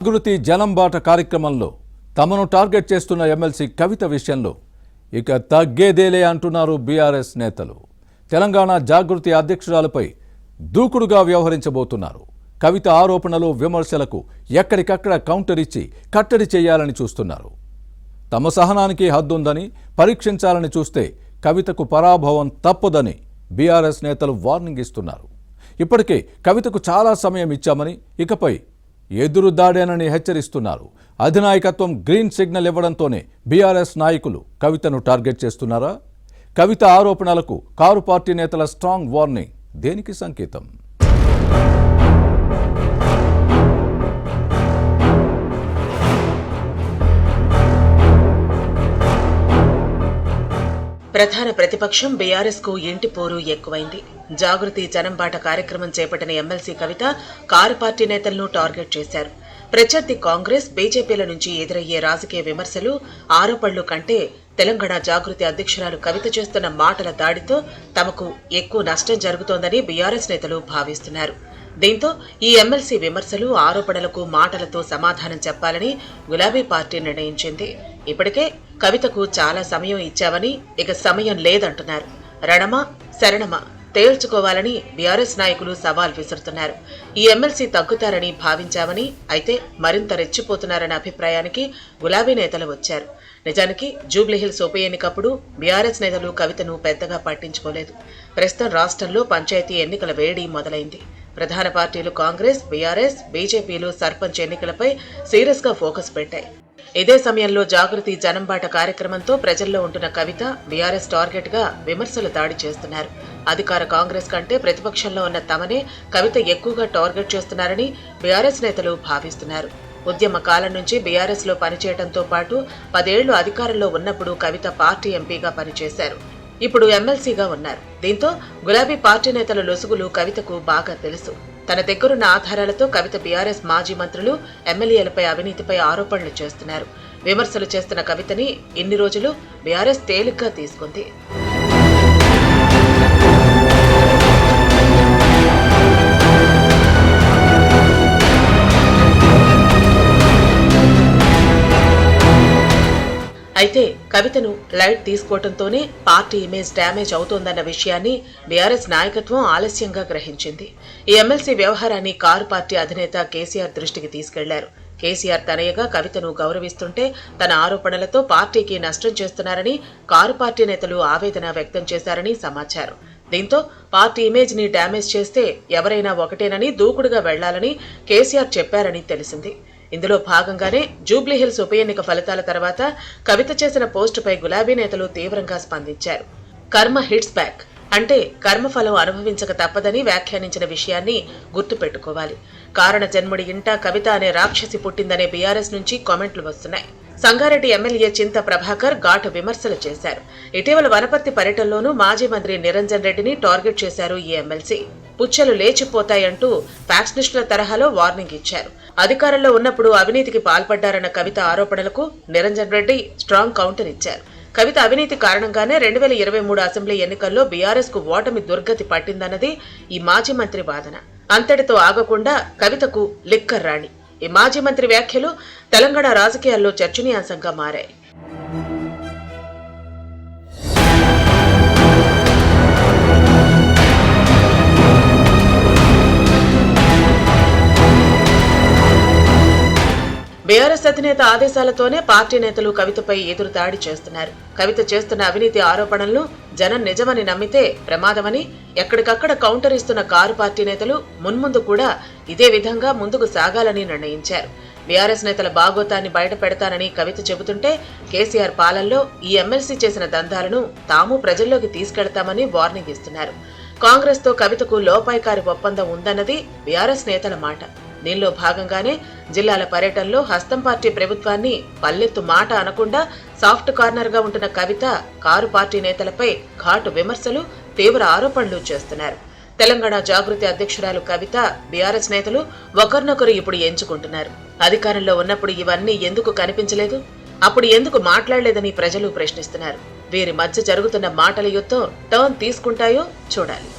జాగృతి జనంబాట కార్యక్రమంలో తమను టార్గెట్ చేస్తున్న ఎమ్మెల్సీ కవిత విషయంలో ఇక తగ్గేదేలే అంటున్నారు బీఆర్ఎస్ నేతలు. తెలంగాణ జాగృతి అధ్యక్షురాలపై దూకుడుగా వ్యవహరించబోతున్నారు. కవిత ఆరోపణలు విమర్శలకు ఎక్కడికక్కడ కౌంటర్ ఇచ్చి కట్టడి చేయాలని చూస్తున్నారు. తమ సహనానికి హద్దుందని పరీక్షించాలని చూస్తే కవితకు పరాభవం తప్పదని బీఆర్ఎస్ నేతలు వార్నింగ్ ఇస్తున్నారు. ఇప్పటికే కవితకు చాలా సమయం ఇచ్చామని, ఇకపై ఎదురుదాడేనని హెచ్చరిస్తున్నారు. అధినాయకత్వం గ్రీన్ సిగ్నల్ ఇవ్వడంతోనే బీఆర్ఎస్ నాయకులు కవితను టార్గెట్ చేస్తున్నారా? కవిత ఆరోపణలకు కారు పార్టీ నేతల స్ట్రాంగ్ వార్నింగ్ దేనికి సంకేతం? ప్రధాన ప్రతిపక్షం బీఆర్ఎస్ కు ఇంటి పోరు ఎక్కువైంది. జాగృతి జనంబాట కార్యక్రమం చేపట్టిన ఎమ్మెల్సీ కవిత కారు పార్టీ నేతలను టార్గెట్ చేశారు. ప్రత్యర్థి కాంగ్రెస్, బీజేపీల నుంచి ఎదురయ్యే రాజకీయ విమర్శలు, ఆరోపణలు కంటే తెలంగాణ జాగృతి అధ్యక్షురాలు కవిత చేస్తున్న మాటల దాడితో తమకు ఎక్కువ నష్టం జరుగుతోందని బీఆర్ఎస్ నేతలు భావిస్తున్నారు. దీంతో ఈ ఎమ్మెల్సీ విమర్శలు, ఆరోపణలకు మాటలతో సమాధానం చెప్పాలని గులాబీ పార్టీ నిర్ణయించింది. ఇప్పటికే కవితకు చాలా సమయం ఇచ్చామని, ఇక సమయం లేదంటున్నారు. రణమా శరణమా తేల్చుకోవాలని బీఆర్ఎస్ నాయకులు సవాల్ విసురుతున్నారు. ఈ ఎమ్మెల్సీ తగ్గుతారని భావించామని, అయితే మరింత రెచ్చిపోతున్నారన్న అభిప్రాయానికి గులాబీ నేతలు వచ్చారు. నిజానికి జూబ్లీహిల్స్ ఉప ఎన్నికప్పుడు బీఆర్ఎస్ నేతలు కవితను పెద్దగా పట్టించుకోలేదు. ప్రస్తుతం రాష్ట్రంలో పంచాయతీ ఎన్నికల వేడి మొదలైంది. ప్రధాన పార్టీలు కాంగ్రెస్, బీఆర్ఎస్, బీజేపీలు సర్పంచ్ ఎన్నికలపై సీరియస్ గా ఫోకస్ పెట్టాయి. ఇదే సమయంలో జాగృతి జనంబాట కార్యక్రమంతో ప్రజల్లో ఉంటున్న కవిత బీఆర్ఎస్ టార్గెట్ గా విమర్శలు దాడి చేస్తున్నారు. అధికార కాంగ్రెస్ కంటే ప్రతిపక్షంలో ఉన్న తమనే కవిత ఎక్కువగా టార్గెట్ చేస్తున్నారని బీఆర్ఎస్ నేతలు భావిస్తున్నారు. ఉద్యమ కాలం నుంచి బీఆర్ఎస్ లో పనిచేయడంతో పాటు 10 ఏళ్లు అధికారంలో ఉన్నప్పుడు కవిత పార్టీ ఎంపీగా పనిచేశారు. ఇప్పుడు ఎమ్మెల్సీగా ఉన్నారు. దీంతో గులాబీ పార్టీ నేతల లొసుగులు కవితకు బాగా తెలుసు. తన దగ్గరున్న ఆధారాలతో కవిత బీఆర్ఎస్ మాజీ మంత్రులు, ఎమ్మెల్యేలపై అవినీతిపై ఆరోపణలు చేస్తున్నారు. విమర్శలు చేస్తున్న కవితని ఇన్ని రోజులు బీఆర్ఎస్ తేలిగ్గా తీసుకుంది. అయితే కవితను లైట్ తీసుకోవడంతోనే పార్టీ ఇమేజ్ డ్యామేజ్ అవుతోందన్న విషయాన్ని బీఆర్ఎస్ నాయకత్వం ఆలస్యంగా గ్రహించింది. ఈ ఎమ్మెల్సీ వ్యవహారాన్ని కారు పార్టీ అధినేత కేసీఆర్ దృష్టికి తీసుకెళ్లారు. కేసీఆర్ తనయగా కవితను గౌరవిస్తుంటే తన ఆరోపణలతో పార్టీకి నష్టం చేస్తున్నారని కారు పార్టీ నేతలు ఆవేదన వ్యక్తం చేశారని సమాచారం. దీంతో పార్టీ ఇమేజ్ ని డ్యామేజ్ చేస్తే ఎవరైనా ఒకటేనని దూకుడుగా వెళ్లాలని కేసీఆర్ చెప్పారని తెలిసింది. ఇందులో భాగంగానే జూబ్లీహిల్స్ ఉప ఎన్నిక ఫలితాల తర్వాత కవిత చేసిన పోస్టుపై గులాబీ నేతలు తీవ్రంగా స్పందించారు. కర్మ హిట్స్ బ్యాక్ అంటే కర్మఫలం అనుభవించక తప్పదని వ్యాఖ్యానించిన విషయాన్ని గుర్తుపెట్టుకోవాలి. కారణ జన్ముడి ఇంట కవిత అనే రాక్షసి పుట్టిందనే బీఆర్ఎస్ నుంచి కామెంట్లు వస్తున్నాయి. సంగారెడ్డి ఎమ్మెల్యే చింత ప్రభాకర్ ఘాటు విమర్శలు చేశారు. ఇటీవల వనపర్తి పర్యటనలోనూ మాజీ మంత్రి నిరంజన్ రెడ్డిని టార్గెట్ చేశారు ఈ ఎమ్మెల్సీ. పుచ్చలు లేచిపోతాయంటూ ఫ్యాక్షనిస్టుల తరహాలో వార్నింగ్ ఇచ్చారు. అధికారంలో ఉన్నప్పుడు అవినీతికి పాల్పడ్డారన్న కవిత ఆరోపణలకు నిరంజన్ రెడ్డి స్ట్రాంగ్ కౌంటర్ ఇచ్చారు. కవిత అవినీతి కారణంగానే 2023 అసెంబ్లీ ఎన్నికల్లో బీఆర్ఎస్ కు ఓటమి దుర్గతి పట్టిందన్నది ఈ మాజీ మంత్రి వాదన. అంతటితో ఆగకుండా కవితకు లిక్కర్ రాణి. ఈ మాజీ మంత్రి వ్యాఖ్యలు తెలంగాణ రాజకీయాల్లో చర్చనీయాంశంగా మారాయి. బీఆర్ఎస్ అధినేత ఆదేశాలతోనే పార్టీ నేతలు కవితపై ఎదురుదాడి చేస్తున్నారు. కవిత చేస్తున్న అవినీతి ఆరోపణలను జనం నిజమని నమ్మితే ప్రమాదమని ఎక్కడికక్కడ కౌంటర్ ఇస్తున్న కారు పార్టీ నేతలు మున్ముందు కూడా ఇదే విధంగా ముందుకు సాగాలని నిర్ణయించారు. బీఆర్ఎస్ నేతల బాగోతాన్ని బయట పెడతానని కవిత చెబుతుంటే కేసీఆర్ పాలనలో ఈ ఎమ్మెల్సీ చేసిన దందాలను తాము ప్రజల్లోకి తీసుకెడతామని వార్నింగ్ ఇస్తున్నారు. కాంగ్రెస్ తో కవితకు లోపాయికారి ఒప్పందం ఉందన్నది బీఆర్ఎస్ నేతల మాట. దీనిలో భాగంగానే జిల్లాల పర్యటనలో హస్తం పార్టీ ప్రభుత్వాన్ని పల్లెత్తు మాట అనకుండా సాఫ్ట్ కార్నర్ గా ఉంటున్న కవిత కారు పార్టీ నేతలపై ఘాటు విమర్శలు, తీవ్ర ఆరోపణలు చేస్తున్నారు. తెలంగాణ జాగృతి అధ్యక్షురాలు కవిత, బీఆర్ఎస్ నేతలు ఒకరినొకరు ఇప్పుడు ఎంచుకుంటున్నారు. అధికారంలో ఉన్నప్పుడు ఇవన్నీ ఎందుకు కనిపించలేదు, అప్పుడు ఎందుకు మాట్లాడలేదని ప్రజలు ప్రశ్నిస్తున్నారు. వీరి మధ్య జరుగుతున్న మాటల యుద్ధం టర్న్ తీసుకుంటాయో చూడాలి.